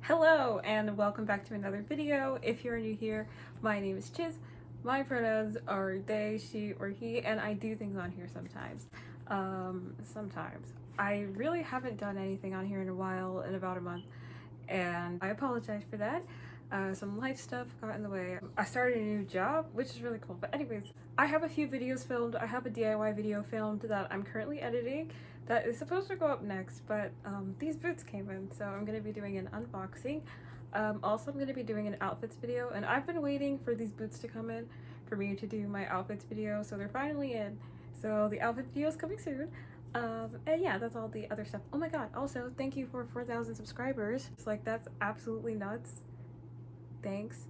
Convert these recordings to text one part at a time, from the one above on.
Hello and welcome back to another video. If you're new here, my name is Chiz. My pronouns are they, she, or he, and I do things on here sometimes. Sometimes. I really haven't done anything on here in a while, in about a month, and I apologize for that. Some life stuff got in the way. I started a new job, which is really cool. But anyways, I have a few videos filmed. I have a DIY video filmed that I'm currently editing that is supposed to go up next, but these boots came in, so I'm going to be doing an unboxing. Also, I'm going to be doing an outfits video, and I've been waiting for these boots to come in for me to do my outfits video, so they're finally in. So the outfit video is coming soon. And yeah, that's all the other stuff. Oh my god, also thank you for 4,000 subscribers. It's like, that's absolutely nuts. Thanks.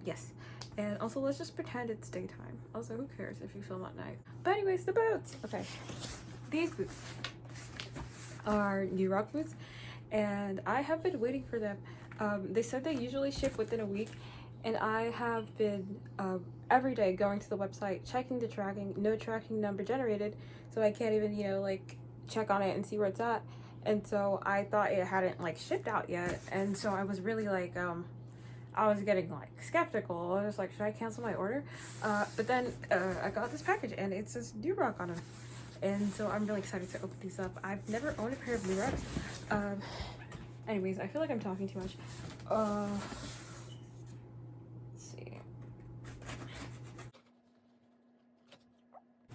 Yes. And also, let's just pretend it's daytime. Also, who cares if you film at night? But anyways, the boots. Okay. These boots are New Rock boots, and I have been waiting for them. They said they usually ship within a week, and I have been every day going to the website, checking the tracking, no tracking number generated, so I can't even, like, check on it and see where it's at. And so I thought it hadn't, like, shipped out yet, and so I was really, like, I was getting, like, skeptical. I was like, should I cancel my order? But then I got this package, and it says New Rock on it. And so I'm really excited to open these up. I've never owned a pair of New Rocks. Anyways, I feel like I'm talking too much. Let's see.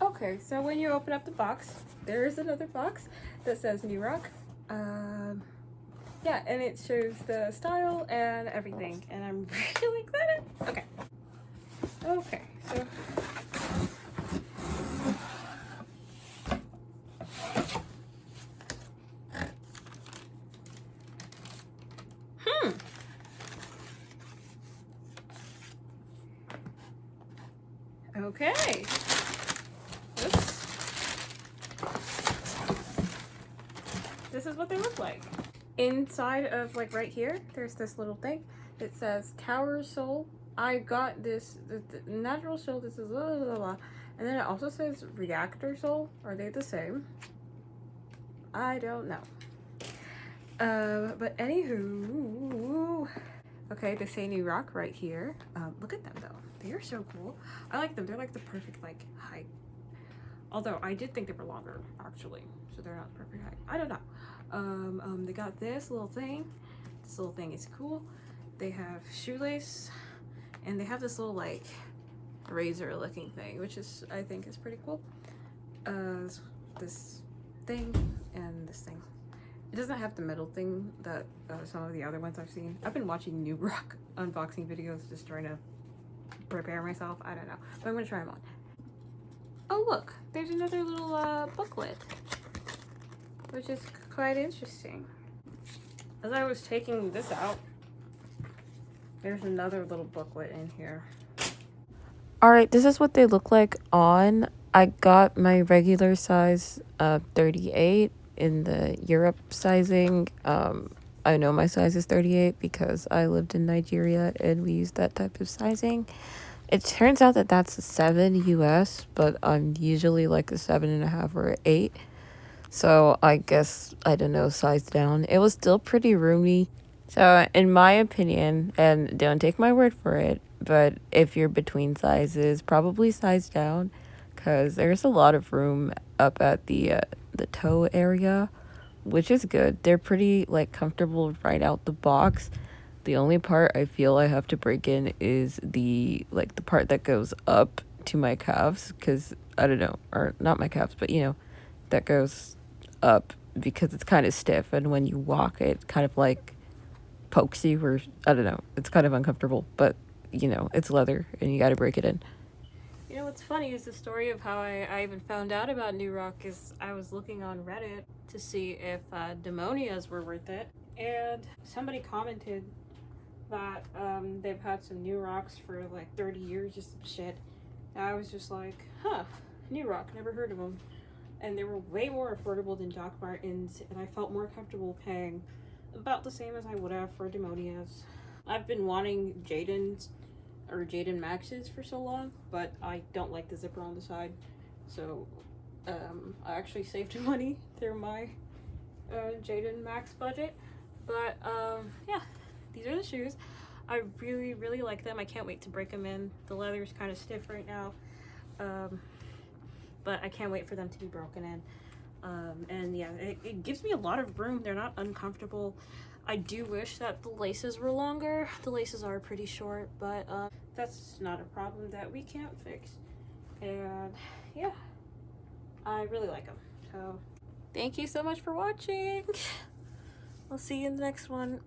Okay, so when you open up the box, there's another box that says New Rock. Yeah, and it shows the style and everything, and I'm really excited. Okay, so okay. Oops. This is what they look like. Inside of, like, right here, there's this little thing. It says Tower Sole. I got this, the natural sole, this is blah, blah, blah. And then it also says Reactor Sole. Are they the same? I don't know. But anywho, okay, they say New Rock right here. Look at them though. They are so cool. I like them. They're like the perfect, like, height. Although I did think they were longer, actually. So they're not the perfect height. I don't know. They got this little thing. This little thing is cool. They have shoelace, and they have this little, like, razor looking thing, which is, I think, is pretty cool. This thing and this thing. It doesn't have the metal thing that some of the other ones I've seen. I've been watching New Rock unboxing videos, just trying to prepare myself. I don't know, but I'm gonna try them on. Oh look, there's another little booklet, which is quite interesting. As I was taking this out, there's another little booklet in here. Alright, this is what they look like on. I got my regular size 38 in the Europe sizing. I know my size is 38 because I lived in Nigeria and we used that type of sizing. It turns out that that's a 7 US, but I'm usually like a 7.5 or an 8. So I guess, I don't know, size down. It was still pretty roomy. So in my opinion, and don't take my word for it, but if you're between sizes, probably size down, because there's a lot of room up at the toe area, which is good. They're pretty, like, comfortable right out the box. The only part I feel I have to break in is the part that goes up to my calves, because I don't know, or not my calves, but that goes up because it's kind of stiff, and when you walk it kind of like pokes you, or I don't know, it's kind of uncomfortable, but it's leather and you got to break it in. What's funny is the story of how I even found out about New Rock is I was looking on Reddit to see if demonias were worth it, and somebody commented that they've had some New Rocks for like 30 years, just some shit. And I was just like, huh, New Rock, never heard of them. And they were way more affordable than Doc Martens, and I felt more comfortable paying about the same as I would have for demonias. I've been wanting Jaden Maxes for so long, but I don't like the zipper on the side. So I actually saved money through my Jaden Max budget. But yeah, these are the shoes. I really, really like them. I can't wait to break them in. The leather is kind of stiff right now, but I can't wait for them to be broken in. And yeah, it gives me a lot of room. They're not uncomfortable. I do wish that the laces were longer. The laces are pretty short, but that's not a problem that we can't fix. And yeah, I really like them. So thank you so much for watching. I'll see you in the next one.